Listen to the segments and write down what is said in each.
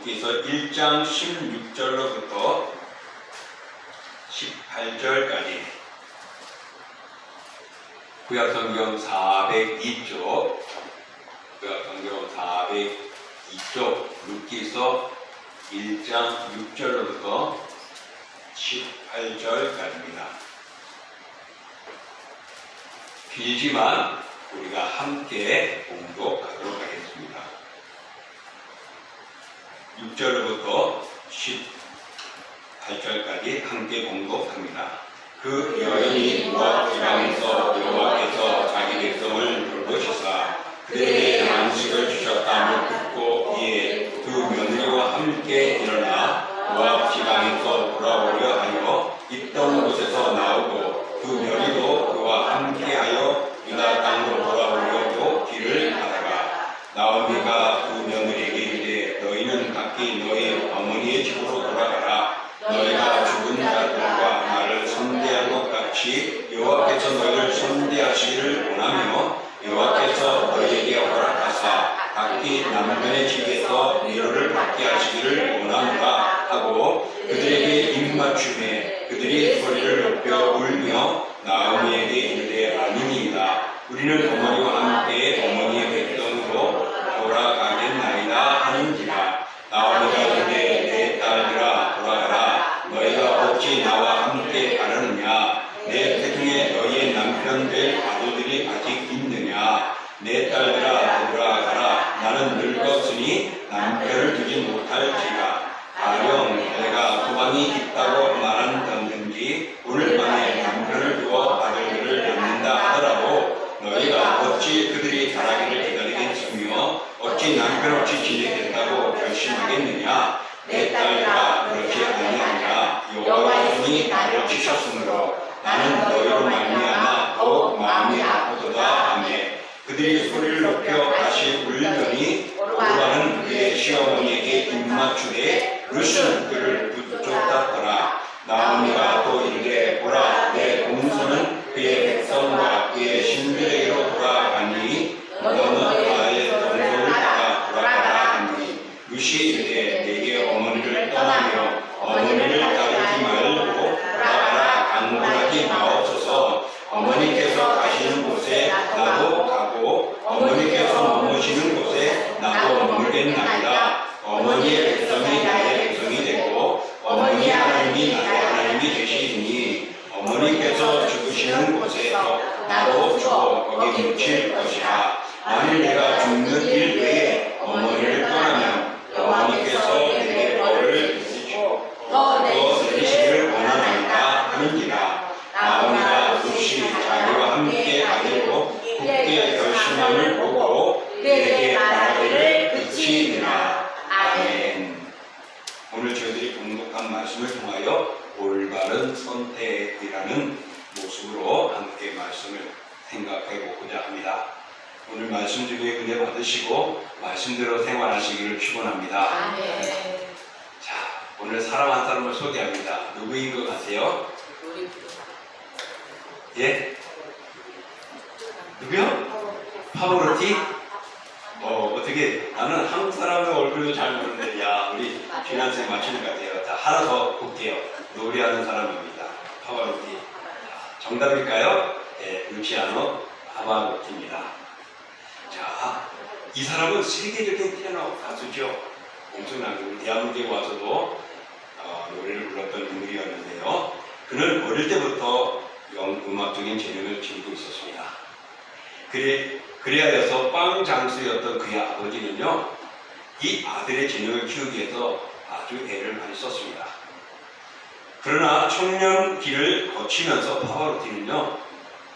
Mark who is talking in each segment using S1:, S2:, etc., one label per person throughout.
S1: 룻기서 1장 16절로부터 18절까지 구약성경 402쪽 구약성경 402쪽 룻기서 1장 6절로부터 18절까지입니다. 길지만 우리가 함께 공독하도록 하겠습니다. 6절로부터 18절까지 함께 공독합니다. 그 여인이 모압 지방에서 여호와께서 자기 백성을 돌보시사 그들에게 양식을 주셨다고 듣고 이에 두 며느리와 함께 일어나 모압 지방에서 돌아오려 하여 있던 곳에서 나오고 두 며느리도 그와 함께하여 유다 땅으로 돌아오려고 길을 가다가 나오미가 두 며느리에게 이르되 너희는 각기 너희 어머니의 집으로 돌아가라. 너희가 죽은 자들과 나를 선대한 것 같이 여호와께서 너희를 선대하시기를 원하며 여호와께서 너희에게 허락하사 각기 남편의 집에서 위로를 받게 하시기를 원하노라 하고 그들에게 입맞춤해 그들이 소리를 높여 울며 나오미에게 이르되 아니니이다. 우리는 어머니와 함께 어머니의 백성으로 돌아가겠나이다 하는지라. 나오미가 이르되 내 딸들아 돌아가라. 너희가 어찌 나와 함께 가려느냐. 내 태중에 너희의 남편 될 아들들이 아직 있느냐. 내 딸들아 돌아가라. 나는 늙었으니 남편을 두지 못할지라. 가령 내가 소망이 있다고 말한다든지 오늘 밤에 남편을 두어 아들들을 낳는다 하더라도 너희가 어찌 그들이 자라기를 기다리겠으며 어찌 남편 없이 지내겠다고 결심하겠느냐. 내 딸들아 그렇지 아니하니라. 여호와께서 나를 치셨으므로 나는 너희로 말미암아 더욱 마음이 아프도다 하며 그들이 소리를 높여 다시 울더니 오르바는 그의 시어머니에게 입맞추되 룻은 그를 붙잡았더라. 나오미가 또 이르되 보라 내 동서는 그의 백성과 그의 신들에게로 돌아가니 너는 나의 동서를 따라 돌아가라 하니 룻이 이르되 내게 어머니를 떠나며 어머니를 따르지 말고 돌아가라 강권하지 마옵소서. 어머니께서 가시는 곳에 나도 가고 어머니께서 머무시는 곳에 나도 머물겠나이다. 어머니의 백성이 나의 백성이 되고 어머니 하나님이 나의 하나님이 되시리니 어머니께서 죽으시는 곳에서 나도 죽어 거기 묻힐 것이라. 만일 내가 죽는 일 외에 어머니를 떠나면 어머니께서 내게 벌을 내리시고 더 내리시기를 원하나이다 하는지라. 나오미가 룻이 자기와 함께 가기로 굳게 결심함을 보고 그에게 말하기를 그치니라. 아멘. 오늘 저희들이 공독한 말씀을 통하여 올바른 선택이라는 모습으로 함께 말씀을 생각해 보고자 합니다. 오늘 말씀 중에 은혜 받으시고 말씀대로 생활하시기를 축원합니다.
S2: 아멘.
S1: 자, 오늘 사람 한 사람을 소개합니다. 누구인 것 같아요? 예? 누구요? 파보로티? 어떻게 나는 한국 사람의 얼굴도 잘 모르는데 야 우리 주난생 맞추는 것 같아요. 자, 하나 더 볼게요. 노래하는 사람입니다. 파바로티. 정답일까요? 네, 루치아노 파바로티입니다. 자, 이 사람은 세계적인 피아노 가수죠. 엄청나게 우리 대한민국에 와서도 노래를 불렀던 인물이었는데요. 그는 어릴 때부터 음악적인 재능을 지니고 있었습니다. 그래야여서 빵 장수였던 그의 아버지는요, 이 아들의 재능을 키우기 위해서 아주 애를 많이 썼습니다. 그러나 청년기를 거치면서 파바로티는요,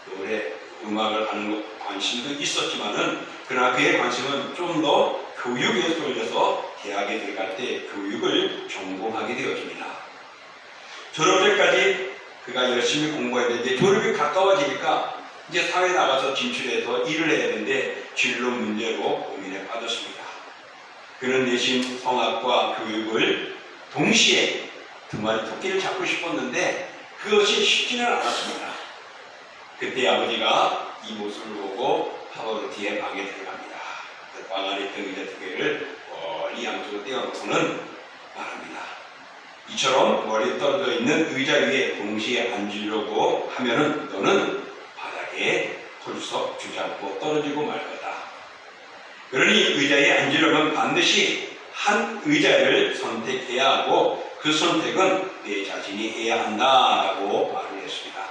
S1: 노래, 음악을 하는 관심도 있었지만은, 그러나 그의 관심은 좀 더 교육에 쏠려서 대학에 들어갈 때 교육을 전공하게 되었습니다. 졸업 때까지 그가 열심히 공부했는데 졸업이 가까워지니까 이제 사회에 나가서 진출해서 일을 해야 되는데 진로 문제로 고민에 빠졌습니다. 그는 내신 성악과 교육을 동시에 두 마리 토끼를 잡고 싶었는데 그것이 쉽지는 않았습니다. 그때 아버지가 이 모습을 보고 파바로티의 방에 들어갑니다. 그 방 안에 있던 의자 두 개를 머리 양쪽으로 떼어놓고는 말합니다. 이처럼 머리 떨어져 있는 의자 위에 동시에 앉으려고 하면은 너는 바닥에 털썩 주저앉고 떨어지고 말 거다. 그러니 의자에 앉으려면 반드시 한 의자를 선택해야 하고 그 선택은 내 자신이 해야 한다라고 말을 했습니다.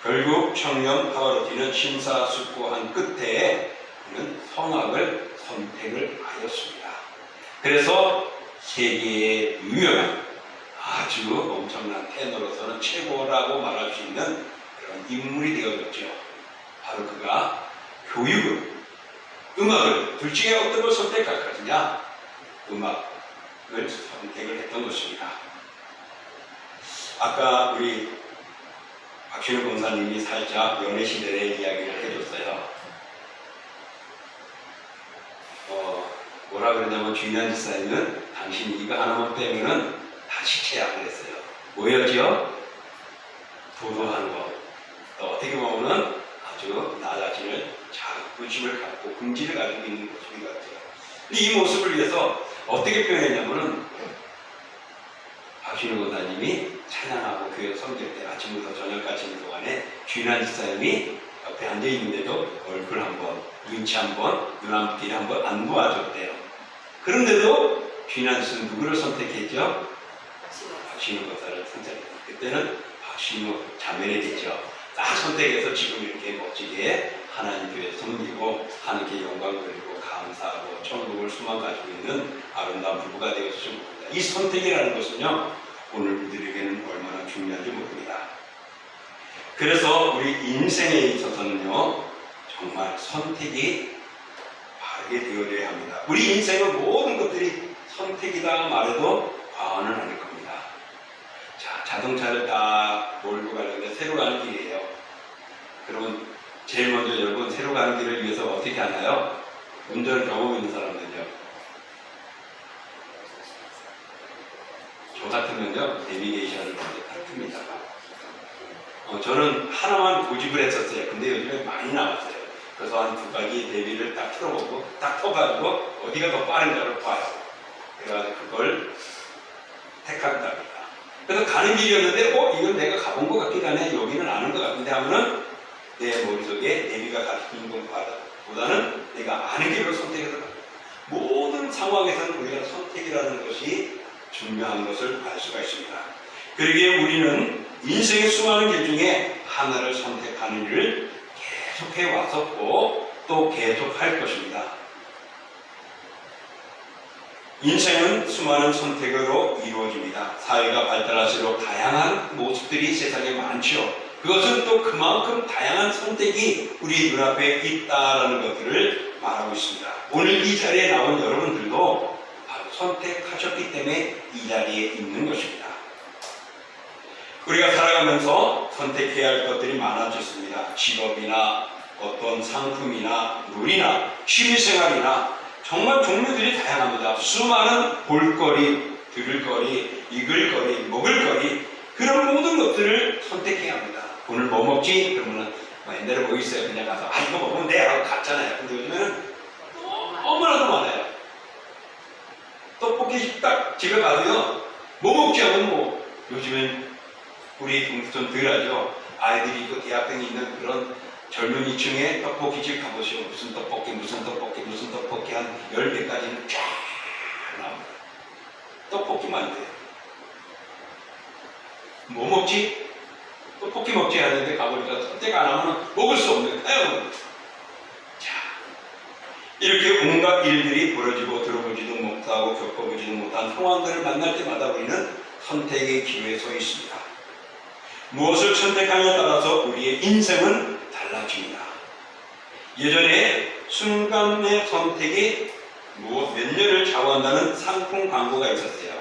S1: 결국 청년 파바로티는 심사숙고한 끝에 그는 성악을 선택을 하였습니다. 그래서 세계의 유명한 아주 엄청난 테너로서는 최고라고 말할 수 있는 그런 인물이 되어졌죠. 바로 그가 교육을, 음악을 둘 중에 어떤 걸 선택할 것이냐? 음악을 선택을 했던 것입니다. 아까 우리 박신우 권사님이 살짝 연애 시대의 이야기를 해줬어요. 뭐라 그러냐면 주인한 집사님은 당신 이거 하나만 빼면은 다 시체야 그랬어요. 뭐였죠? 도도한 것. 또 어떻게 보면은 아주 나 자신을 자부심을 갖고 긍지를 가지고 있는 모습이 같아요. 근데 이 모습을 위해서 어떻게 표현했냐면은 박신우 권사님이 찬양하고 교회 섬길 때 아침부터 저녁까지 있는 동안에 주인한 집사님이 옆에 앉아 있는데도 얼굴 한번, 눈치 한번, 눈 앞길 한번 안 도와줬대요. 그런데도 주인한 집사님 누구를 선택했죠? 박신우 권사를 선택했어요. 그때는 박신우 자매를 했죠. 딱 선택해서 지금 이렇게 멋지게 하나님 교회 섬기고 하나님께 영광 돌리고 감사하고 천국을 소망 가지고 있는 아름다운 부부가 되어서 봅니다. 이 선택이라는 것은요, 오늘 우리들에게는 얼마나 중요한지 모릅니다. 그래서 우리 인생에 있어서는요, 정말 선택이 바르게 되어져야 합니다. 우리 인생은 모든 것들이 선택이다 말해도 과언은 아닐 겁니다. 자, 자동차를 다 몰고 가는데 새로 가는 길이에요. 그러면 제일 먼저 여러분 새로 가는 길을 위해서 어떻게 하나요? 운전 경험 있는 사람들요. 저 같으면요, 내비게이션을 먼저 다 틉니다. 저는 하나만 고집을 했었어요. 근데 요즘에 많이 나왔어요. 그래서 한 두 가지 내비를 딱 틀어보고 딱 터가지고 어디가 더 빠른가를 봐요. 그래가지고 그걸 택합니다. 그래서 가는 길이었는데 이건 내가 가본 것 같긴 하네, 여기는 아는 것 같은데 하면은 내 머릿속에 내비가 가르치는 것보다는 내가 아는 길을 선택해서 모든 상황에서는 우리가 선택이라는 것이 중요한 것을 알 수가 있습니다. 그러기에 우리는 인생의 수많은 길 중에 하나를 선택하는 일을 계속해 왔었고 또 계속할 것입니다. 인생은 수많은 선택으로 이루어집니다. 사회가 발달할수록 다양한 모습들이 세상에 많죠. 그것은 또 그만큼 다양한 선택이 우리 눈앞에 있다는 것들을 말하고 있습니다. 오늘 이 자리에 나온 여러분들도 바로 선택하셨기 때문에 이 자리에 있는 것입니다. 우리가 살아가면서 선택해야 할 것들이 많아졌습니다. 직업이나 어떤 상품이나 놀이나 취미생활이나 정말 종류들이 다양합니다. 수많은 볼거리, 들을거리, 읽을거리, 먹을거리 그런 모든 것들을 선택해야 합니다. 오늘 뭐 먹지? 그러면 옛날에 뭐 있어요. 그냥 가서 이거 먹으면 돼 하고 갔잖아요. 근데 요즘에는 너무나도 많아요. 떡볶이 식당 집에 가도요, 뭐 먹지 하면 요즘엔 우리 동수좀 덜 하죠. 아이들이 있고 대학생이 있는 그런 젊은이층에 떡볶이집 가보시오. 무슨 떡볶이 한 10개까지는 쫙 나옵니다. 떡볶이만 돼요. 뭐 먹지? 떡볶이 먹지 하는데 가보니까 선택 안 하면 먹을 수 없는 거예요. 자, 이렇게 온갖 일들이 벌어지고 들어보지도 못하고 겪어보지도 못한 상황들을 만날 때마다 우리는 선택의 기로에 서 있습니다. 무엇을 선택하냐에 따라서 우리의 인생은 달라집니다. 예전에 순간의 선택이 몇 년을 좌우한다는 상품 광고가 있었어요.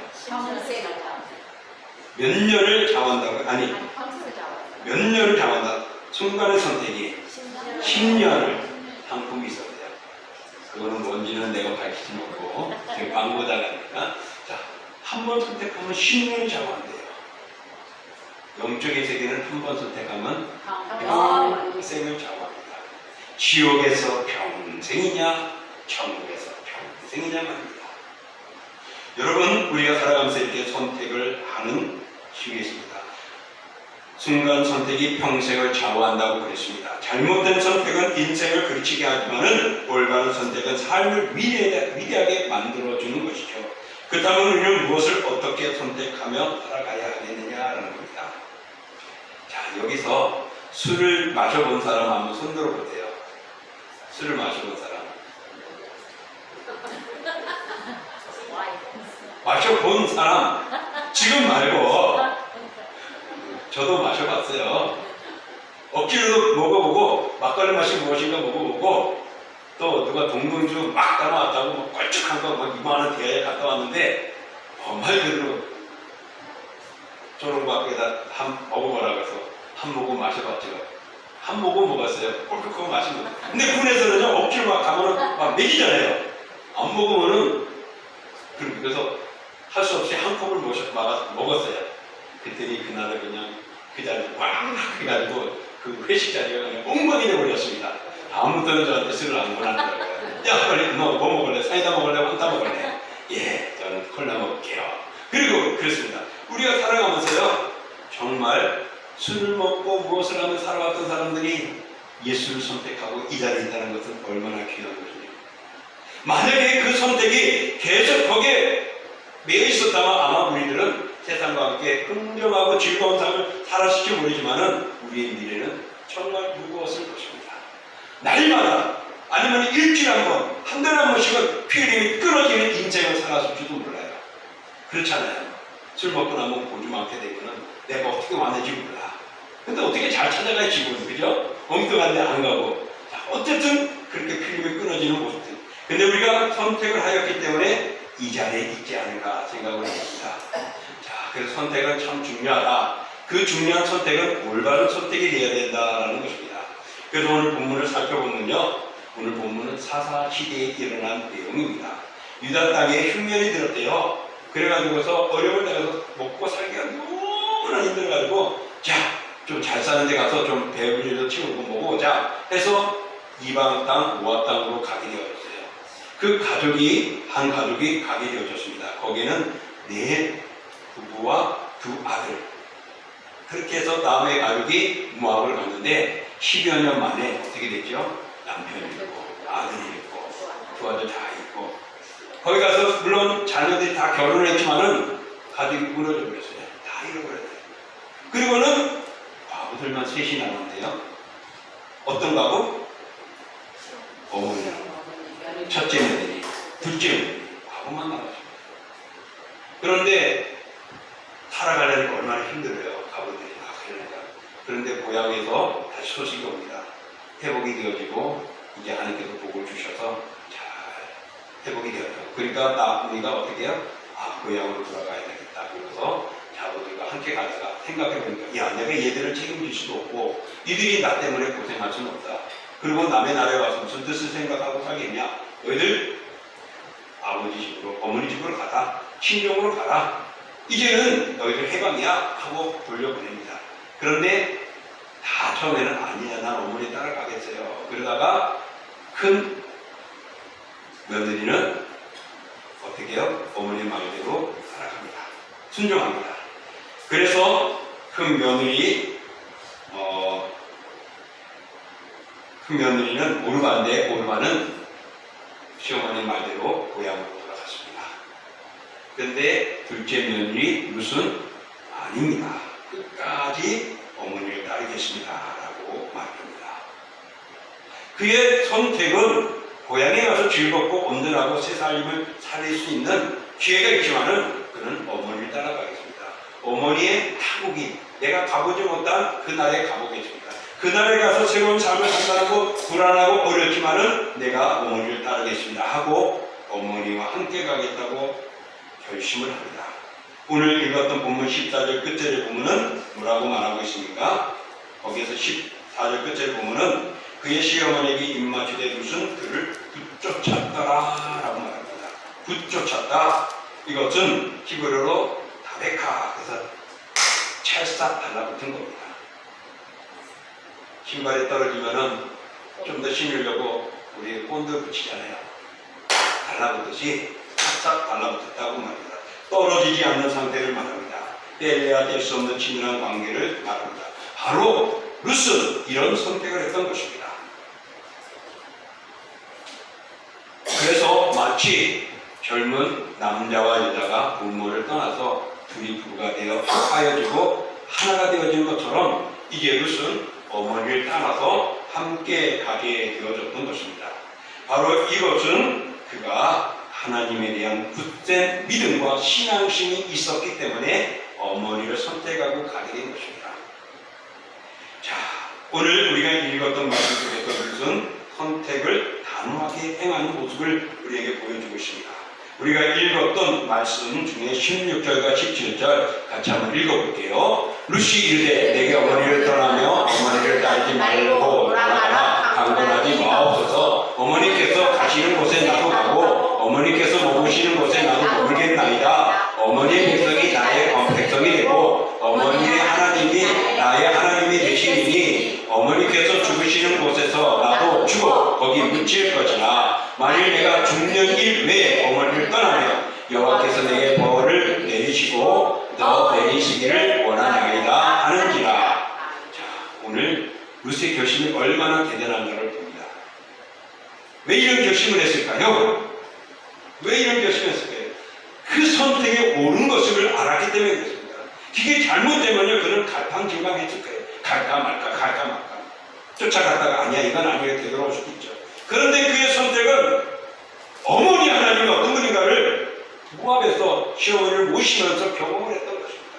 S1: 몇 년을 좌우한다고? 몇 년을 좌우한다. 순간의 선택이 10년을 상품이 있었어요. 그거는 뭔지는 내가 밝히지 않고 지금 광고다가니까 자, 한 번 선택하면 10년이 좌우한대요. 영적인 세계는 한 번 선택하면 평생을 좌우합니다. 지옥에서 평생이냐, 천국에서 평생이냐 말입니다. 여러분, 우리가 살아가면서 이렇게 선택을 하는 힘이 있습니다. 순간 선택이 평생을 좌우한다고 그랬습니다. 잘못된 선택은 인생을 그르치게 하지만은 올바른 선택은 삶을 위대하게 만들어주는 것이죠. 그렇다면 우리는 무엇을 어떻게 선택하며 살아가야 하겠느냐라는 겁니다. 자, 여기서 술을 마셔본 사람 한번 손 들어보세요. 술을 마셔본 사람. 마셔본 사람. 지금 말고. 저도 마셔봤어요. 억지로도 먹어보고, 막걸리 맛이 무엇인가 먹어보고, 또 누가 동동주 막 담아왔다고 막 껄쭉한 거 막 이만한 대야에 갔다 왔는데, 말 그대로 저런 밖에다 한 먹어보라 그래서 한 모금 마셔봤죠. 한 모금 먹었어요. 꼴깍꼴깍 마시는 거. 근데 군에서는요, 억지로 막 가면은 막 먹이잖아요. 안 먹으면은, 그래서 할 수 없이 한 컵을 먹었어요. 그랬더니 그날은 그냥 그 자리에 꽉 해가지고 그 회식 자리가 그냥 엉망이 되어버렸습니다. 아무도 저한테 술을 안 권하더라고요. 야, 빨리 너 뭐 먹을래? 사이다 먹을래? 환타 먹을래? 예, 저는 콜라 먹을게요. 그리고 그렇습니다. 우리가 살아가면서요, 정말 술을 먹고 무엇을 하며 살아왔던 사람들이 예수를 선택하고 이 자리에 있다는 것은 얼마나 귀한 것입니까? 만약에 그 선택이 계속 거기에 매여 있었다면 아마 우리들은 세상과 함께 흥정하고 즐거운 삶을 살았을지 모르지만은 우리의 미래는 정말 무거웠을 것입니다. 날마다 아니면 일주일에 한 번, 한 달에 한 번씩은 피 흘림이 끊어지는 인생을 살았을지도 몰라요. 그렇잖아요. 술 먹고 나면 고주 많게 되면은 내가 어떻게 왔는지 몰라. 근데 어떻게 잘 찾아가야 지금, 그죠? 엉뚱한 데 안 가고. 자, 어쨌든 그렇게 피 흘림이 끊어지는 모습들. 근데 우리가 선택을 하였기 때문에 이 자리에 있지 않을까 생각을 합니다. 자, 그래서 선택은 참 중요하다. 그 중요한 선택은 올바른 선택이 되어야 된다는 것입니다. 그래서 오늘 본문을 살펴보면요, 오늘 본문은 사사 시대에 일어난 내용입니다. 유다 땅에 흉년이 들었대요. 그래가지고서 어려움을 당해서 먹고 살기가 너무나 힘들어가지고, 자, 좀 잘 사는 데 가서 좀 배불리도 치우고 먹어보자 해서 이방 땅, 모압 땅으로 가게 되었어요. 그 한 가족이 가게 되어졌습니다. 거기에는 4 부부와 2 아들. 그렇게 해서 남의 가족이 모압을 갔는데 10여 년 만에 어떻게 됐죠? 남편이 있고 아들이 있고 2 아들 다 있고, 거기 가서 물론 자녀들이 다 결혼을 했지만은 가족이 무너져 버렸어요. 다 잃어버렸어요. 그리고는 과부들만 3이 남았는데요. 어떤 과부? 어머니, 첫째 며느리, 둘째 며느리, 과부만 남았습니다. 그런데 살아가려니까 얼마나 힘들어요. 과부들이 막 그러니까. 그런데 고향에서 다시 소식이 옵니다. 회복이 되어지고 이제 하나님께서 복을 주셔서 잘 회복이 되었죠. 그러니까 우리가 어떻게 해요? 고향으로 돌아가야 되겠다. 그래서 자부들과 함께 가다가 생각해보니까, 야, 내가 얘들을 책임질 수도 없고 니들이 나 때문에 고생할 수는 없다. 그리고 남의 나라에 와서 무슨 뜻을 생각하고 살겠냐. 너희들 아버지 집으로, 어머니 집으로 가라. 친정으로 가라. 이제는 너희들 해방이야 하고 돌려보냅니다. 그런데 다 처음에는 아니야, 난 어머니 따라가겠어요. 그러다가 큰 며느리는 어떻게 해요? 어머니 말대로 따라갑니다. 순종합니다. 그래서 큰 며느리는 오르반데, 오르반은 시어머니 말대로 고향으로 돌아갔습니다. 그런데 둘째 며느리 룻은 아닙니다. 끝까지 어머니를 따르겠습니다 라고 말합니다. 그의 선택은 고향에 가서 즐겁고 온전하고 새 삶을 살릴 수 있는 기회가 있지만은 그는 어머니를 따라가겠습니다. 어머니의 타국이, 내가 가보지 못한 그 나라에 가보겠습니다. 그 나라에 가서 새로운 삶을 산다고 불안하고 어렵지만은 내가 어머니를 따르겠습니다 하고 어머니와 함께 가겠다고 결심을 합니다. 오늘 읽었던 본문 14절 끝절에 보면은 뭐라고 말하고 있습니까? 거기에서 14절 끝절에 보면은 그의 시어머니에게 입맞추되 룻은 그를 붙쫓았더라 라고 말합니다. 붙쫓았다. 이것은 히브리어로 다베카, 그래서 찰싹 달라붙은 겁니다. 신발이 떨어지면은 좀 더 신으려고 우리 본드 붙이잖아요. 달라붙듯이 찰싹 달라붙었다고 말합니다. 멀어지지 않는 상태를 말합니다. 뗄래야 뗄 수 없는 친밀한 관계를 말합니다. 바로 룻은 이런 선택을 했던 것입니다. 그래서 마치 젊은 남자와 여자가 부모를 떠나서 둘이 부부가 되어 하여지고 하나가 되어진 것처럼 이제 룻은 어머니를 따라서 함께 가게 되어졌던 것입니다. 바로 이것은 그가 하나님에 대한 굳센 믿음과 신앙심이 있었기 때문에 어머니를 선택하고 가게 된 것입니다. 자, 오늘 우리가 읽었던 말씀 속에서 룻은 선택을 단호하게 행하는 모습을 우리에게 보여주고 있습니다. 우리가 읽었던 말씀 중에 16절과 17절 같이 한번 읽어볼게요. 룻이 이르되 내게 어머니를 떠나며 어머니를 따르지 말고 돌아가라 강권하지 마옵소서. 어머니께서 가시는 곳에 나도 가고 어머니께서 머무시는 곳에 나도 머물겠나이다. 어머니의 백성이 나의 백성이 되고 어머니의 하나님이 나의 하나님이 되시리니 어머니께서 죽으시는 곳에서 나도 죽어 거기 묻힐 것이나 만일 내가 죽는 일 외에 어머니를 떠나면 여호와께서 내게 벌을 내리시고 너 내리시기를 원하나이다 하는지라. 자, 오늘 룻의 결심이 얼마나 대단한가를 봅니다. 왜 이런 결심을 했을까요? 왜 이런 결심을 했을까요? 그 선택에 옳은 것을 알았기 때문에 그렇습니다. 그게 잘못되면요, 그는 갈팡질팡했을 거예요. 갈까 말까 쫓아갔다가 아니야 이건 아니게 되돌아올 수도 있죠. 그런데 그의 선택은 어머니 하나님이 어떤 분인가를 모압에서 시어머니를 모시면서 경험을 했던 것입니다.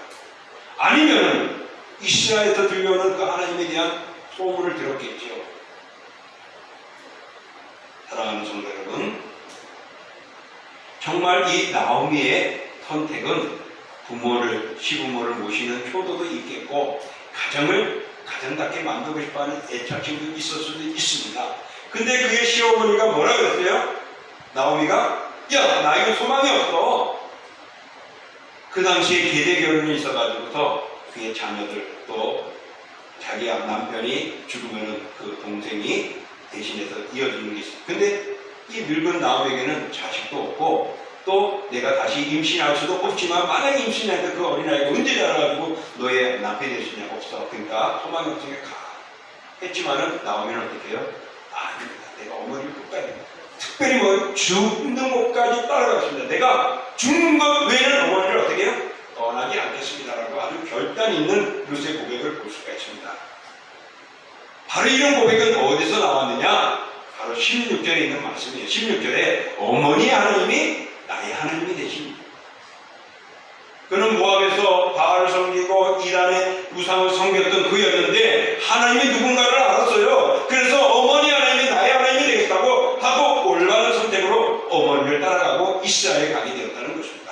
S1: 아니면은 이스라엘에서 들려오는 그 하나님에 대한 소문을 들었겠지요. 사랑하는 성도 여러분, 정말 이 나오미의 선택은 시부모를 모시는 효도도 있겠고 가정을 가정답게 만들고 싶어하는 애착심도 있을 수도 있습니다. 근데 그의 시어머니가 뭐라 그랬어요? 나오미가 야, 나 이거 소망이 없어. 그 당시에 계대 결혼이 있어가지고서 그의 자녀들 또 자기 남편이 죽으면 그 동생이 대신해서 이어주는 게 있어요. 근데 이 늙은 나오미에게는 자식도 없고 또 내가 다시 임신할 수도 없지만 만약에 임신해도 그 어린아이가 언제 자라가지고 너의 남편이 될 수 있냐? 없어. 그러니까 소망이 없으니까 가. 했지만은 나오미는 어떻게 해요? 아닙니다. 내가 어머니를 끝까지 특별히 뭐 죽는 곳까지 따라가겠습니다. 내가 죽는 것 외에는 어머니를 어떻게 해요? 떠나지 않겠습니다라고 아주 결단 있는 룻의 고백을 볼 수가 있습니다. 바로 이런 고백은 어디서 나왔느냐? 바로 16절에 있는 말씀이에요. 16절에 어머니 하나님이 나의 하나님이 되십니다. 그는 모압에서 바알을 섬기고 이란의 우상을 섬겼던 그였는데 하나님이 누군가를 알았어요. 그래서 어머니 하나님이 나의 하나님이 되겠다고 하고 올바른 선택으로 어머니를 따라가고 이스라엘에 가게 되었다는 것입니다.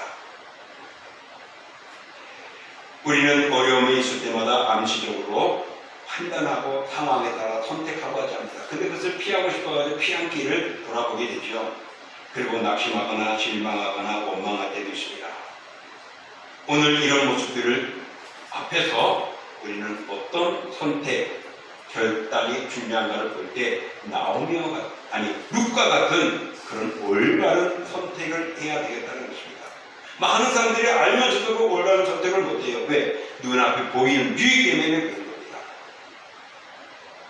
S1: 우리는 어려움이 있을 때마다 암시적으로 판단하고 상황에 따라 선택하고 하지 않습니다. 근데 그것을 피하고 싶어가지고 피한 길을 돌아보게 되죠. 그리고 낙심하거나 실망하거나 원망할 때도 있습니다. 오늘 이런 모습들을 앞에서 우리는 어떤 선택, 결단이 중요한가를 볼 때 나오미와 룻과 같은 그런 올바른 선택을 해야 되겠다는 것입니다. 많은 사람들이 알면서도 그 올바른 선택을 못해요. 왜? 눈앞에 보이는 유익 때문에 그런 겁니다.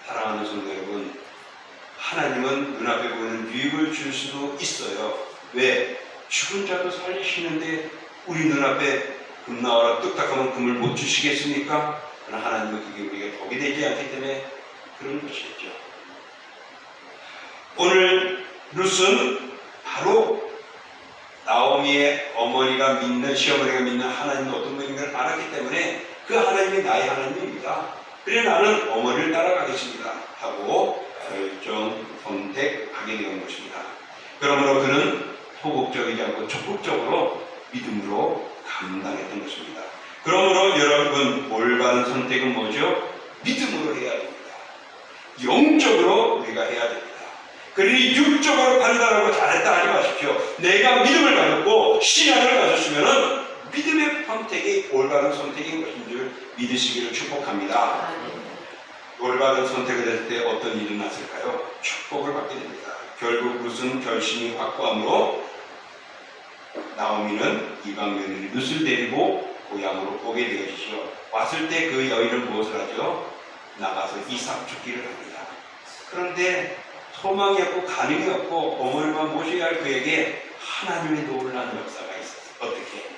S1: 사랑하는 성도 여러분, 하나님은 눈앞에 보이는 유익을 줄 수도 있어요. 왜? 죽은 자도 살리시는데 우리 눈앞에 금 나와라 뚝딱하면 금을 못 주시겠습니까? 그러나 하나님은 그게 우리가 복이 되지 않기 때문에 그런 것이겠죠. 오늘 룻은 바로 나오미의 어머니가 믿는, 시어머니가 믿는 하나님은 어떤 분인가를 알았기 때문에 그 하나님이 나의 하나님입니다. 그래 나는 어머니를 따라가겠습니다 하고 결정, 선택하게 된 것입니다. 그러므로 그는 소극적이지 않고 적극적으로 믿음으로 감당했던 것입니다. 그러므로 여러분 올바른 선택은 뭐죠? 믿음으로 해야 됩니다. 영적으로 우리가 해야 됩니다. 그러니 육적으로 판단하고 잘했다 하지 마십시오. 내가 믿음을 가졌고 신앙을 가졌으면 믿음의 선택이 올바른 선택인 것인 줄 믿으시기를 축복합니다. 올바른 선택을 했을 때 어떤 일이 났을까요? 축복을 받게 됩니다. 결국 룻은 결심이 확고함으로 나오미는 이방 며느리 룻을 데리고 고향으로 오게 되어지죠. 왔을 때 그 여인은 무엇을 하죠? 나가서 이삭 죽기를 합니다. 그런데 소망이 없고 가능이 없고 어머니만 모셔야 할 그에게 하나님의 놀라운 역사가 있었어요. 어떻게?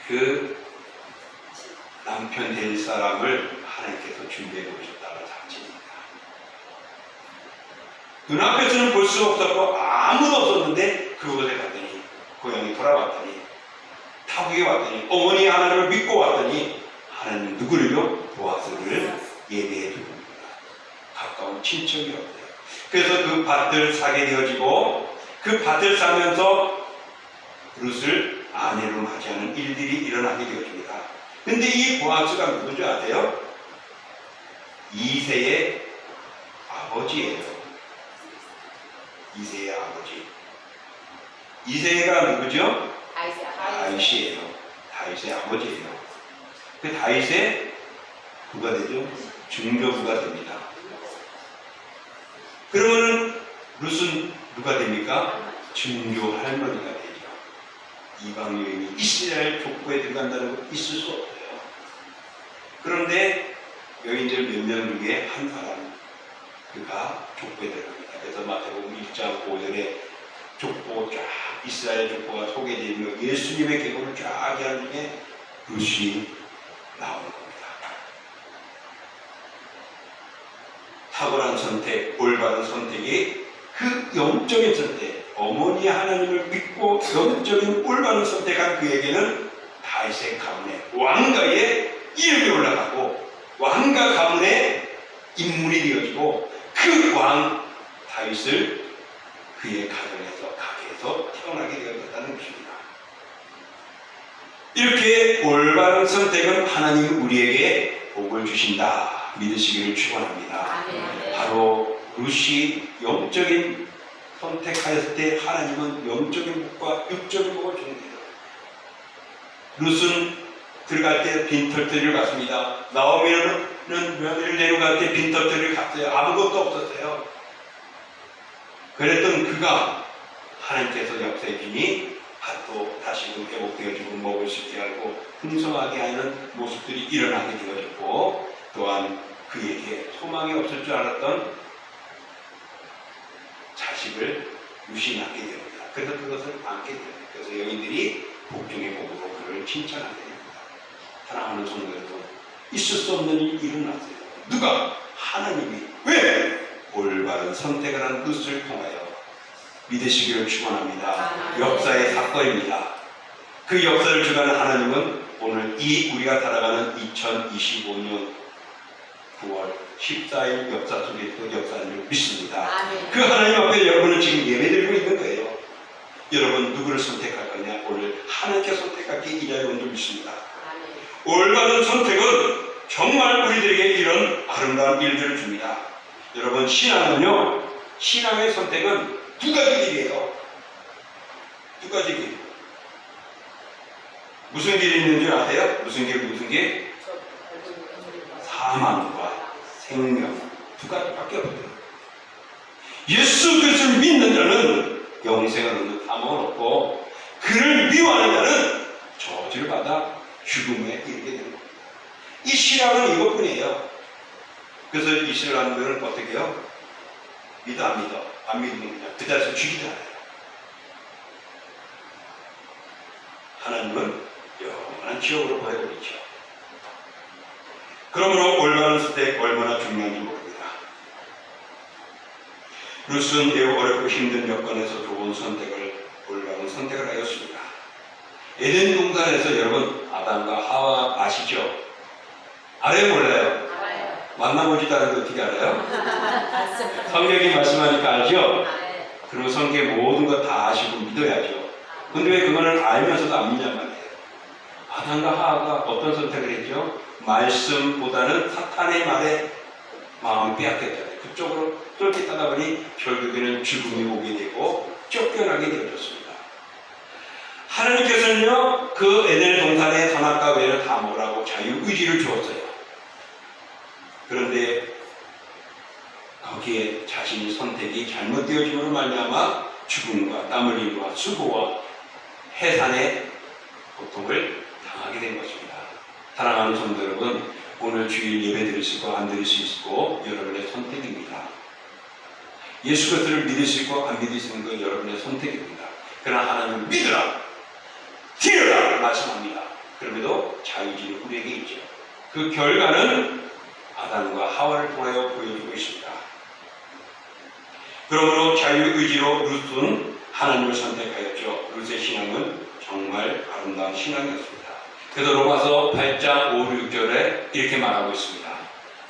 S1: 그 남편 될 사람을 하나님께서 준비해 놓으셨다는 사실입니다. 눈앞에서는 볼 수 없었고 아무도 없었는데 그곳에 갔더니 고향에 돌아왔더니 타국에 왔더니 어머니 하나님을 믿고 왔더니 하나님 누구를요? 보아스를 예배해 줍니다. 가까운 친척이 없어요. 그래서 그 밭을 사게 되어지고 그 밭을 사면서 룻을 아내로 맞이하는 일들이 일어나게 되어집니다. 근데 이 보아스가 누군지 아세요? 이새의 아버지예요. 이새의 아버지. 이새가 누구죠? 다윗이에요. 다윗의 아버지예요. 그 다윗의 누가 되죠? 증조부가 됩니다. 그러면 룻은 누가 됩니까? 증조 할머니가 되죠. 이방 여인이 이스라엘 족보에 들어간다는 거 있을 수 없어요. 그런데 여인들 몇 명 중에 한 사람 그가 족보에 들어갑니다. 그래서 마태복음 1장 5절에 족보 쫙 이스라엘 족보가 소개되며 예수님의 계보를 쫙 하는 중에 룻이 나오는 겁니다. 탁월한 선택, 올바른 선택이 그 영적인 선택, 어머니 하나님을 믿고 영적인 올바른 선택한 그에게는 다윗의 가문의 왕가의 이름이 올라가고 왕가 가문의 인물이 되어지고 그 왕 다윗을 그의 가정에서 가게에서 태어나게 되었다는 것입니다. 이렇게 올바른 선택은 하나님 우리에게 복을 주신다 믿으시기를 축원합니다. 바로 룻이 영적인 선택하였을 때 하나님은 영적인 복과 육적인 복을 주는데요. 룻은 들어갈 때 빈털터리를 갔습니다. 나오미는 며느리를 데려갈 때 빈털터리를 갔어요. 아무것도 없었어요. 그랬던 그가 하나님께서 역사해 주니 밭도 다시금 회복되어지고 먹을 수 있게 하고 풍성하게 하는 모습들이 일어나게 되어졌고 또한 그에게 소망이 없을 줄 알았던 자식을 유신하게 됩니다. 그래서 그것을 안게 됩니다. 그래서 여인들이 복중의 복으로 그를 칭찬하게 됩니다. 사랑하는 성도여러분, 있을 수 없는 일이 일어났어요. 누가? 하나님이. 왜? 올바른 선택을 한 룻을 통하여 믿으시기를 축원합니다. 역사의 사건입니다. 그 역사를 주관하는 하나님은 오늘 이 우리가 살아가는 2025년 9월 14일 역사 속에서 역사를 믿습니다. 아멘. 그 하나님 앞에 여러분은 지금 예배드리고 있는 거예요. 여러분 누구를 선택할 거냐? 오늘 하나님께 선택하기 이 자리에 온 줄 믿습니다. 아멘. 올바른 선택은 정말 우리들에게 이런 아름다운 일들을 줍니다. 여러분 신앙은요, 신앙의 선택은 두 가지 길이에요. 두 가지 길. 무슨 길이 있는 줄 아세요? 무슨 길? 사망과 생명 두 가지밖에 없어요. 예수 그리스도를 믿는 자는 영생을 얻는 사망은 없고 그를 미워하는 자는 저주를 받아 죽음에 이르게 되는 겁니다. 이 신앙은 이것뿐이에요. 그래서 이 신앙들은 어떻게 해요? 믿어 안 믿어? 안 믿으면 그냥 그 자리에서 죽이잖아요. 하나님은 영원한 지옥으로 보내버리죠. 그러므로 올바른 선택 얼마나 중요한지 모릅니다. 룻은 매우 어렵고 힘든 여건에서 좋은 선택을, 올바른 선택을 하였습니다. 에덴 동산에서 여러분 아담과 하와 아시죠? 알아요 몰라요? 만나보지도 않은데 어떻게 알아요? 성경이 말씀하니까 알죠? 그리고 성경의 모든 것 다 아시고 믿어야죠. 근데 왜 그거는 알면서도 안 믿냔 말이에요. 아담과 하와가 어떤 선택을 했죠? 말씀보다는 사탄의 말에 마음을 빼앗겼잖아요. 그쪽으로 쫄깃하다 보니 결국에는 죽음이 오게 되고 쫓겨나게 되어졌습니다. 하나님께서는요, 그 에덴 동산의 선악과 외를 다 먹으라고 자유의지를 주었어요. 그런데 거기에 자신의 선택이 잘못되어짐으로 말미암아 죽음과 땀 흘림과 수고와 해산의 고통을 당하게 된 것입니다. 사랑하는 성도 여러분, 오늘 주일 예배 드릴 수 있고 안 드릴 수 있고 여러분의 선택입니다. 예수 그리스도를 믿을 수 있고 안 믿을 수 있는 건 여러분의 선택입니다. 그러나 하나님은 믿으라, 드려라 말씀합니다. 그럼에도 자유의지는 우리에게 있죠. 그 결과는 아담과 하와를 통하여 보여주고 있습니다. 그러므로 자유의지로 룻은 하나님을 선택하였죠. 룻의 신앙은 정말 아름다운 신앙이었습니다. 그래서 로마서 8장 5, 6절에 이렇게 말하고 있습니다.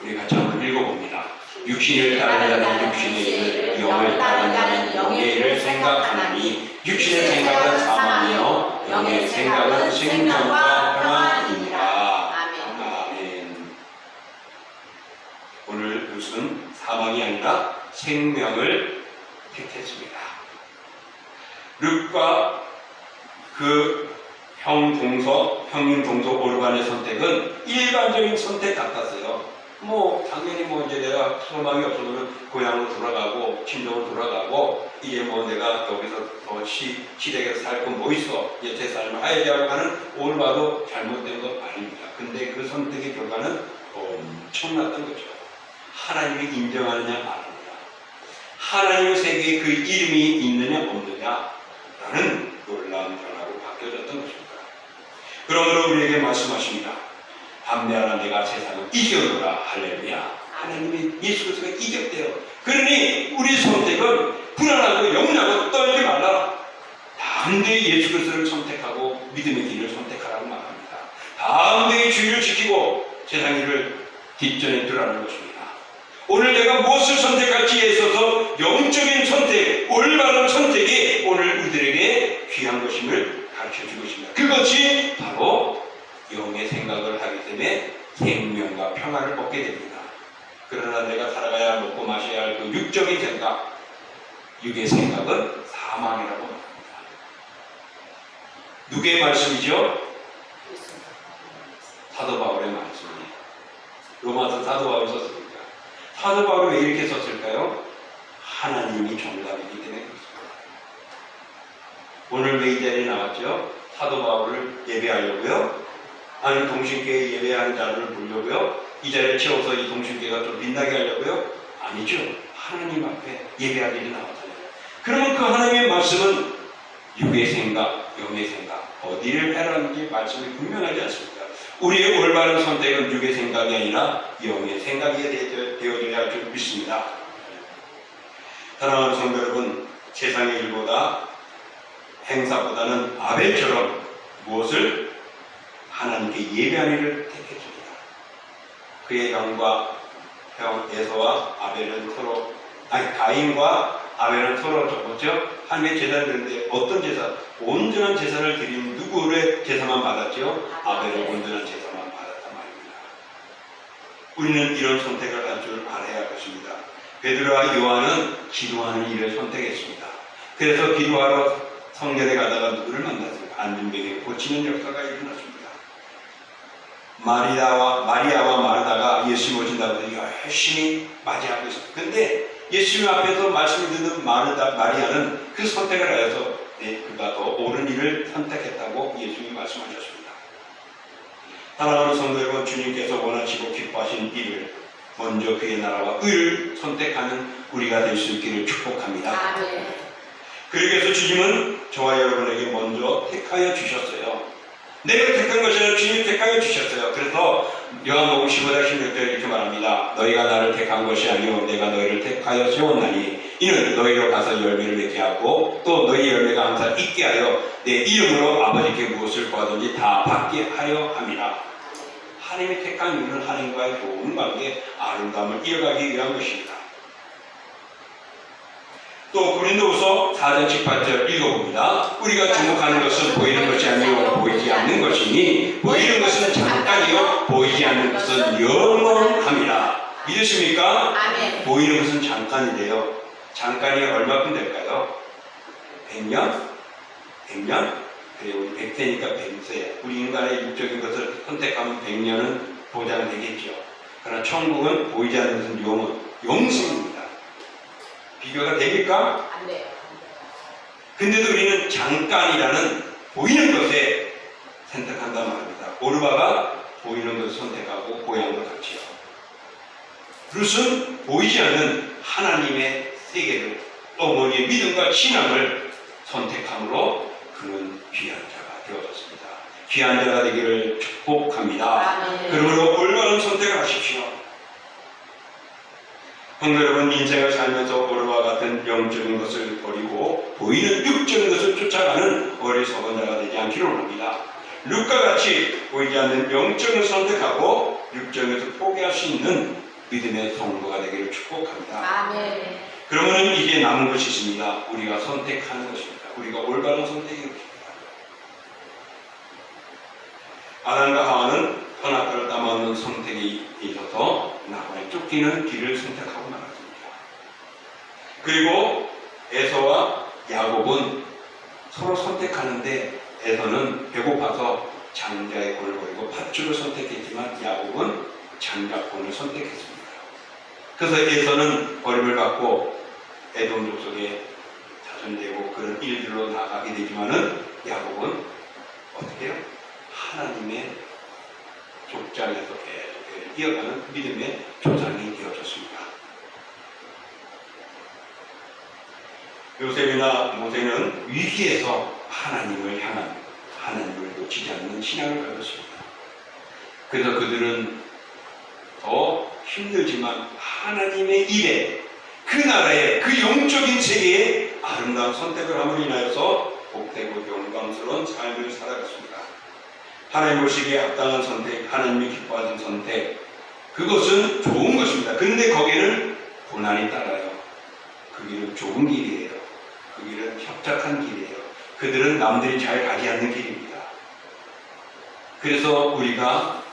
S1: 우리 같이 한번 읽어봅니다. 육신을 따르는 자는 육신의 일을, 영을 따르는 자는 영의 일을 생각하나니 육신의 생각은 사망이요 영의 생각은 생명과 평안이니라. 아멘. 오늘 룻은 사망이 아니라 생명을 택했습니다. 룻과 그 형님 동서 오르반의 선택은 일반적인 선택 같았어요. 당연히 이제 내가 소망이 없어서는 고향으로 돌아가고 친정으로 돌아가고 이제 내가 여기서 더 시댁에서 살 건 뭐 있어, 이제 제 삶을 하야지 하고 하는 오르바도 잘못된 것 아닙니다. 근데 그 선택의 결과는 엄청났던 거죠. 하나님이 인정하느냐 안 하느냐, 하나님의 세계에 그 이름이 있느냐 없느냐라는 놀라운 변화로 바뀌어졌던 것입니다. 그러므로 우리에게 말씀하십니다. 담대하라, 내가 세상을 이겨노라. 할렐루야. 하나님이 예수 그리스도가 이겼대요. 그러니 우리 선택은 불안하고 영리하고 떨지 말라. 담대히 예수 그리스도를 선택하고 믿음의 길을 선택하라고 말합니다. 담대히 주의를 지키고 세상 일을 뒷전에 두라는 것입니다. 오늘 내가 무엇을 선택할지에 있어서 영적인 선택, 올바른 선택이 오늘 우리들에게 귀한 것임을 가르쳐주고 있습니다. 그것이 바로 영의 생각을 하기 때문에 생명과 평안을 얻게 됩니다. 그러나 내가 살아가야 할, 먹고 마셔야 할 그 육적인 생각, 육의 생각은 사망이라고 합니다. 누구의 말씀이죠? 사도 바울의 말씀이에요. 로마서 사도 바울이 썼습니다. 사도 바울이 왜 이렇게 썼을까요? 하나님이 정답이기 때문에 그렇습니다. 오늘 왜 이 자리에 나왔죠? 사도 바울을 예배하려고요? 아니 동신교회 예배하는 자를 보려고요? 이 자리를 채워서 이 동신교회가 좀 빛나게 하려고요? 아니죠. 하나님 앞에 예배하기를 나왔잖아요. 그러면 그 하나님의 말씀은 육의 생각, 영의 생각, 어디를 해라는지 말씀이 분명하지 않습니까? 우리의 올바른 선택은 육의 생각이 아니라 영의 생각이 되어져야 할 줄 믿습니다. 사랑하는 성도 여러분, 세상의 일보다 행사보다는 아벨처럼 무엇을? 하나님께 예배하는 일을 택했습니다. 그의 형과 에서와 아벨은 서로, 가인과 아벨은 서로 적었죠. 하나님의 제사를 드리는데 어떤 제사? 온전한 제사를 드린 누구의 제사만 받았죠? 아벨은 온전한 제사만 받았단 말입니다. 우리는 이런 선택을 할 줄 알아야 할 것입니다. 베드로와 요한은 기도하는 일을 선택했습니다. 그래서 기도하러 성전에 가다가 누구를 만났습니까? 안진뱅이를 고치는 역사가 일어났습니다. 마리아와 마르다가 예수님 오신다고 해서 열심히 맞이하고 있습니다. 근데 예수님 앞에서 말씀을 듣는 마리아는 그 선택을 하여서 그가 더 옳은 일을 선택했다고 예수님이 말씀하셨습니다. 사랑하는 성도 여러분, 주님께서 원하시고 기뻐하신 일을 먼저 그의 나라와 의를 선택하는 우리가 될 수 있기를 축복합니다.
S2: 아멘.
S1: 그러기 위해서 주님은 저와 여러분에게 먼저 택하여 주셨어요. 내가 택한 것이 아니라 주님이 택하여 주셨어요. 그래서 요한복음 15장 16절에 이렇게 말합니다. 너희가 나를 택한 것이 아니오 내가 너희를 택하여 세웠나니 이는 너희로 가서 열매를 맺게 하고 또 너희 열매가 항상 있게 하여 내 이름으로 아버지께 무엇을 구하든지 다 받게 하려 함이라. 하나님이 택한 이유는 하나님과의 좋은 관계, 아름다움을 이어가기 위한 것입니다. 또 고린도후서 4장 18절 읽어봅니다. 우리가 주목하는 것은 보이는 것이 아니요 보이지 않는 것이니 보이는 것은 잠깐이요 보이지 않는 것은 영원함이라. 믿으십니까?
S2: 아멘.
S1: 보이는 것은 잠깐이래요. 잠깐이 얼마큼 될까요? 100년? 100년? 그래, 우리 100세니까 100세. 우리 인간의 육적인 것을 선택하면 100년은 보장되겠죠. 그러나 천국은 보이지 않는 것은 영원, 영생입니다. 비교가 됩니까?
S2: 안 돼요.
S1: 근데도 우리는 잠깐이라는 보이는 것에 선택한단 말입니다. 오르바가 보이는 것을 선택하고 고향도 같이요. 룻은 보이지 않는 하나님의 세계를, 어머니의 믿음과 신앙을 선택함으로 그는 귀한 자가 되어졌습니다. 귀한 자가 되기를 축복합니다. 그러므로 올바른 선택을 하십시오. 성도 여러분, 인생을 살면서 오르와 같은 영적인 것을 버리고 보이는 육적인 것을 쫓아가는 어리석은 자가 되지 않기를 원합니다. 룻과 같이 보이지 않는 영적인 선택하고 육적인 것을 포기할 수 있는 믿음의 성도가 되기를 축복합니다.
S2: 아멘.
S1: 그러면 이제 남은 것이 있습니다. 우리가 선택하는 것입니다. 우리가 올바른 선택이 것입니다. 아담과 하와는 선악과를 따먹는 선택에 있어서 나무에 쫓기는 길을 선택하고 말았습니다. 그리고 에서와 야곱은 서로 선택하는데 에서는 배고파서 장자의 꼴을 버리고 팥죽을 선택했지만 야곱은 장자권을 선택했습니다. 그래서 에서는 버림을 받고 에돔 족속에 자손되고 그런 일들로 나가게 되지만은 야곱은 어떻게 해요? 하나님의 족장에서 계속 이어가는 믿음의 조상이 되어졌습니다. 요셉이나 모세는 위기에서 하나님을 향한, 하나님을 놓치지 않는 신앙을 가졌습니다. 그래서 그들은 더 힘들지만 하나님의 일에, 그 나라의, 그 영적인 세계에 아름다운 선택을 함으로 인하여서 복되고 영광스러운 삶을 살아갔습니다. 하나님 보시기에 합당한 선택, 하나님이 기뻐하는 선택, 그것은 좋은 것입니다. 그런데 거기에는 고난이 따라요. 그 길은 좁은 길이에요. 그 길은 협착한 길이에요. 그들은 남들이 잘 가지 않는 길입니다. 그래서 우리가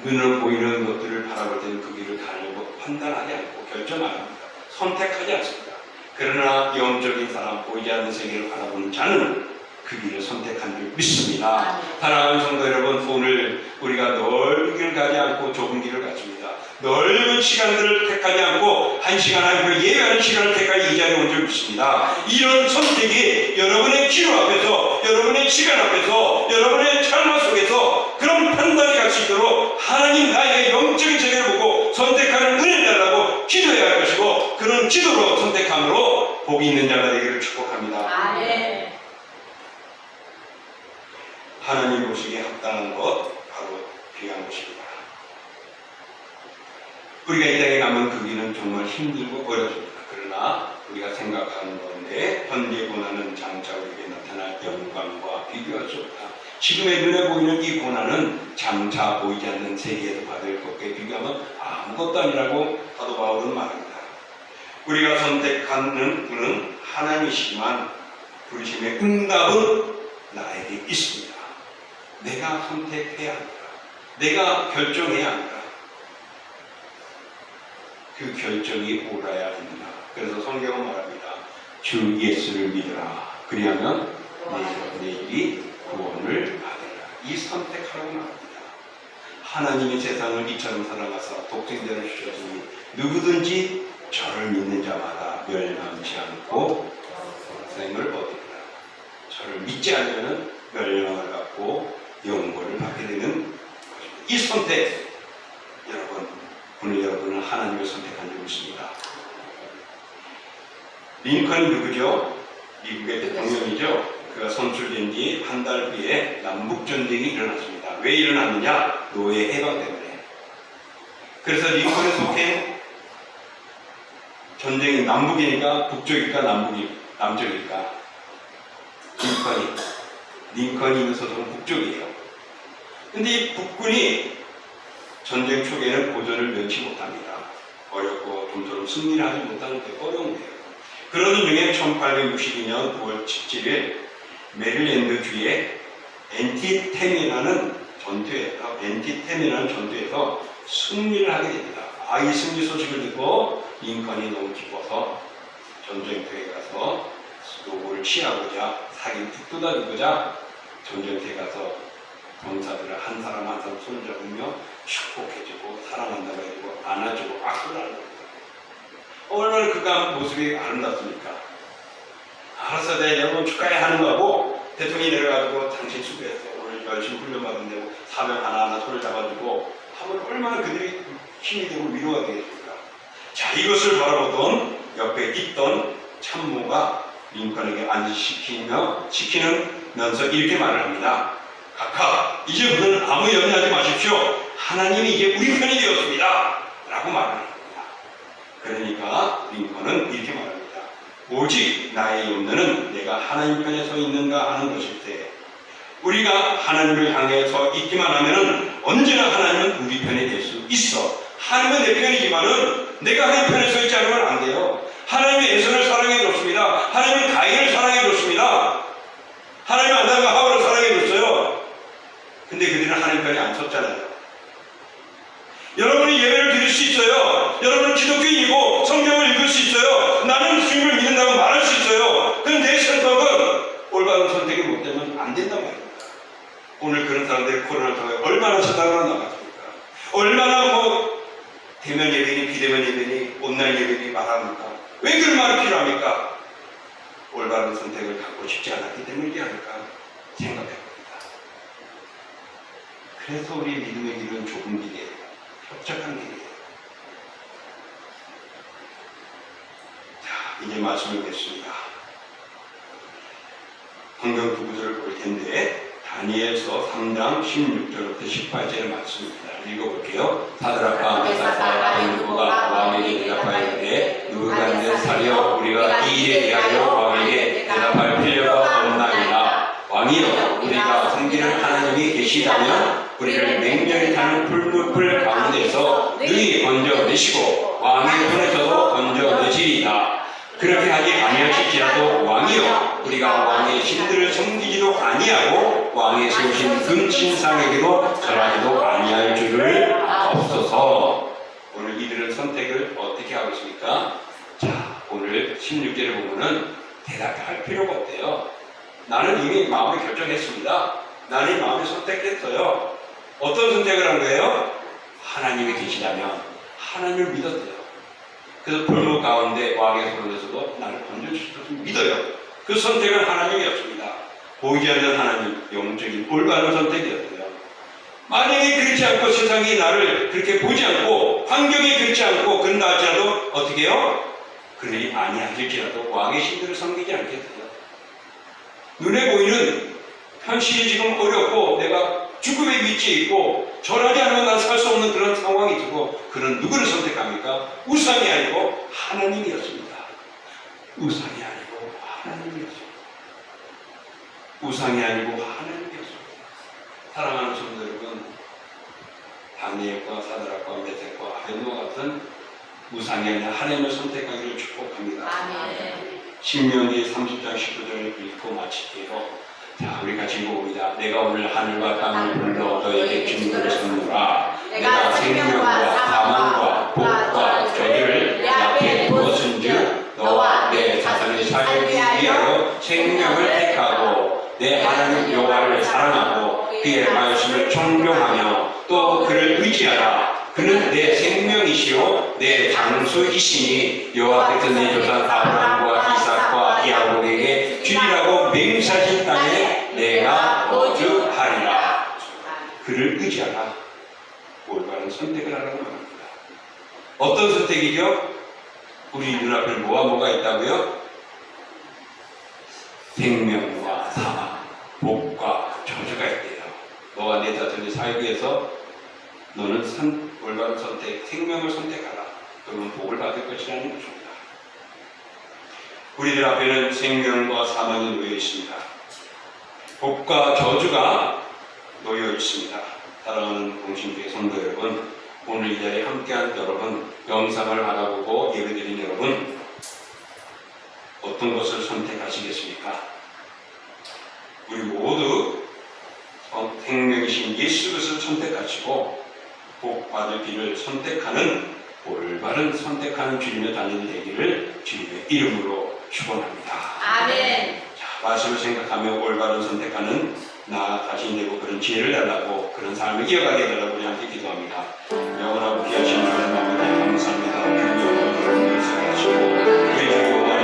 S1: 눈으로 보이는 것들을 바라볼 때는 그 길을 가려고 판단하지 않고 결정 안 합니다. 선택하지 않습니다. 그러나 영적인 사람, 보이지 않는 세계를 바라보는 자는 그 길을 선택한 줄 믿습니다. 사랑하는 성도 여러분, 오늘 우리가 넓은 길을 가지 않고 좁은 길을 갔습니다. 넓은 시간들을 택하지 않고 한 시간 아니고 예외하는 시간을 택하여 이 자리에 온 줄 믿습니다. 이런 선택이 여러분의 기도 앞에서, 여러분의 시간 앞에서, 여러분의 삶 속에서 그런 판단이 갈 수 있도록 하나님 나에게 영적인 세계를 보고 선택하는 은혜를 달라고 기도해야 할 것이고, 그런 기도로 선택함으로 복이 있는 자가 되기를 축복합니다.
S2: 아멘.
S1: 하나님 보시기에 합당한 것, 바로 귀한 것입니다. 우리가 이 땅에 가면 그 길은 정말 힘들고 어렵습니다. 그러나 우리가 생각하는 가운데 현재 고난은 장차 우리에게 나타날 영광과 비교할 수 없다. 지금의 눈에 보이는 이 고난은 장차 보이지 않는 세계에서 받을 것에 비교하면 아무것도 아니라고 사도 바울은 말합니다. 우리가 선택하는 분은 하나님이시지만 부르심의 응답은 나에게 있습니다. 내가 선택해야 합니다. 내가 결정해야 합니다. 그 결정이 옳아야 됩니다. 그래서 성경은 말합니다. 주 예수를 믿으라. 그리하면 내일이 구원을 받으라. 이 선택하라고 말합니다. 하나님이 세상을 이처럼 사랑하사 독생자를 주셨으니 누구든지 저를 믿는 자마다 멸망치 않고 생을 얻으리라. 저를 믿지 않으면 멸망을 갖고 영광을 받게 되는 것입니다. 이 선택, 여러분, 오늘 여러분은 하나님을 선택한 줄 믿습니다. 링컨이 누구죠? 미국의 대통령이죠. 그가 선출된 지 한 달 후에 남북전쟁이 일어났습니다. 왜 일어났느냐? 노예 해방 때문에. 그래서 링컨에 속해 전쟁이 남북이니까 북쪽일까 남쪽일까? 링컨이 있는 소속은 북쪽이에요. 근데 이 북군이 전쟁 초기에는 고전을 면치 못합니다. 어렵고 좀처럼 승리를 하지 못하는 게 어려운 거예요. 그러던 중에 1862년 9월 17일 메릴랜드 주의 엔티템이라는 전투에서 승리를 하게 됩니다. 이 승리 소식을 듣고 링컨이 너무 기뻐서 전쟁터에 가서 노고를 취하고자 사기를 북돋아주고자 전쟁터에 가서 병사들을 한 사람 한 사람 손을 잡으며 축복해주고 사랑한다고 해주고 안아주고 악수를 하는 겁니다. 얼마나 그가 모습이 아름답습니까? 알았어, 내가 여러분 축하해 하는 거고, 대통령이 내려가지고 당신 수고했어. 오늘 열심히 훈련받은다고 사명 하나하나 손을 잡아주고 하면 얼마나 그들이 힘이 되고 위로가 되겠습니까? 자, 이것을 바라보던 옆에 있던 참모가 링컨에게 시키면서 이렇게 말을 합니다. 각하, 이제부터는 아무 염려하지 마십시오. 하나님이 이제 우리 편이 되었습니다. 라고 말을 합니다. 그러니까 링컨은 이렇게 말합니다. 오직 나의 염려는 내가 하나님 편에 서 있는가 하는 것일세. 우리가 하나님을 향해 서 있기만 하면 언제나 하나님은 우리 편이 될 수 있어. 하나님은 내 편이지만은 내가 하나님 편에 서 있지 않으면 안 돼요. 하나님의 에서를 사랑해줬습니다. 하나님은 가인을 사랑해줬습니다. 하나님은 아담과 하와를 사랑해줬어요. 근데 그들은 하나님 편에 안 섰잖아요. 여러분이 예배를 드릴 수 있어요. 여러분은 기독교인이고 성경을 읽을 수 있어요. 나는 주님을 믿는다고 말할 수 있어요. 그런데 내 선택은 올바른 선택이 못 되면 안 된단 말입니다. 오늘 그런 사람들이 코로나 통해 얼마나 세상으로 나갔습니까? 얼마나 대면 예배니 비대면 예배니 온라인 예배니 말합니까? 왜 그런 말이 필요합니까? 올바른 선택을 갖고 싶지 않았기 때문이지 않을까 생각해봅니다. 그래서 우리 믿음의 길은 좁은 길이에요. 협착한 길이에요. 자, 이제 말씀을 뵙습니다. 성경 두 구절을 볼 텐데 다니엘서 3장 16절부터 18절의 말씀입니다. 읽어볼게요. 사드락과 메삭과 아벤느고가 왕에게 대답하였되 느부갓네살이여 우리가 이 일에 대하여 왕에게 대답할 필요가 없나이다. 왕이여 우리가 섬기는 하나님이 계시다면 우리를 맹렬히 타는 풀무풀 가운데서 능히 건져내시고 왕의 손에서도 건져내시리이다. 그렇게 하지 아니하실지라도 왕이여 우리가 왕의 신들을 섬기지도 아니하고 왕의 세우신 금신상에게도 절하지도 아니할 줄을 없어서. 오늘 이들은 선택을 어떻게 하고 있습니까? 자, 오늘 16절에 보면은 대답할 필요가 없대요. 나는 이미 마음을 결정했습니다. 나는 마음을 선택했어요. 어떤 선택을 한 거예요? 하나님이 계시다면 하나님을 믿었대요. 그래서 불목 가운데 왕의 손에서도 나를 건져주실 것을 믿어요. 그 선택은 하나님이었습니다. 보이지 않는 하나님, 영적인 올바른 선택이었어요. 만약에 그렇지 않고 세상이 나를 그렇게 보지 않고 환경이 그렇지 않고 그런다 할지라도 어떻게 해요? 그러니 아니하실지라도 왕의 신들을 섬기지 않겠어요. 눈에 보이는 현실이 지금 어렵고 내가 죽음의 위치에 있고 절하지 않으면 난 살 수 없는 그런 상황이 있고 그런 누구를 선택합니까? 우상이 아니고 하나님이었습니다. 우상이 아니고 하나님이었습니다. 우상이 아니고 하나님이었습니다. 사랑하는 성도 여러분, 다니엘과 사드락과 메삭과 아벤느고 같은 우상이 아니라 하나님을 선택하기를 축복합니다. 아멘. 신명기 30장 19절을 읽고 마칠게요. 자, 우리 같이 읽어봅니다. 내가 오늘 하늘과 땅을 불러 너에게 증거를 선물하. 내가 생명과 사망과 복과 저주를 내 앞에 두었은즉 너와 내 자손이 살기 위하여 생명을 택하고 내 하나님 여호와를 사랑하고 그의 말씀을 존경하며 또 그를 의지하라. 그는 내 생명이시요 내 장수이시니 여호와께서 내 조상 아브라함과 이삭과 야곱에게 주리라고 맹세하신 땅에 내가 거주하리라. 그를 의지하라. 올바른 선택을 하라고 말합니다. 어떤 선택이죠? 우리 눈앞에 뭐가 있다고요? 생명과 사망, 복과 저주가 있대요. 너와 내 자손이 살기 위해서 너는 올바른 선택, 생명을 선택하라. 그러면 복을 받을 것이라는 것입니다. 우리들 앞에는 생명과 사망이 놓여 있습니다. 복과 저주가 놓여 있습니다. 사랑하는 공신교회 성도 여러분, 오늘 이 자리에 함께한 여러분, 영상을 바라보고 예배드린 여러분, 어떤 것을 선택하시겠습니까? 우리 모두 생명이신 예수 그리스도를 선택하시고 복 받을 길을 선택하는 올바른 선택하는 주님의 자녀들 되기를 주님의 이름으로 축원합니다. 아멘. 자, 말씀을 생각하며 올바른 선택하는 나 자신 되고 그런 지혜를 달라고 그런 삶을 이어가게 해달라고 우리 함께 기도합니다. 영원하고 귀하신 주님 아버지 감사합니다. 주님의 영광을 생각하시고 우리 주 영원한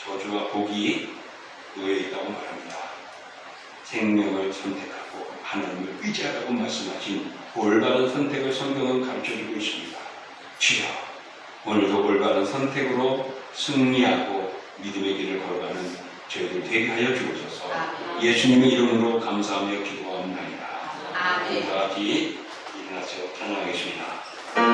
S1: 저주와 복이 놓여 있다고 말합니다. 생명을 선택하고 하나님을 의지하라고 말씀하신 올바른 선택을 성경은 가르쳐주고 있습니다. 주여, 오늘도 올바른 선택으로 승리하고 믿음의 길을 걸어가는 저희들 되게 하여 주옵소서. 예수님의 이름으로 감사하며 기도하옵나이다. 우리 다 같이 일어나서 찬양하겠습니다.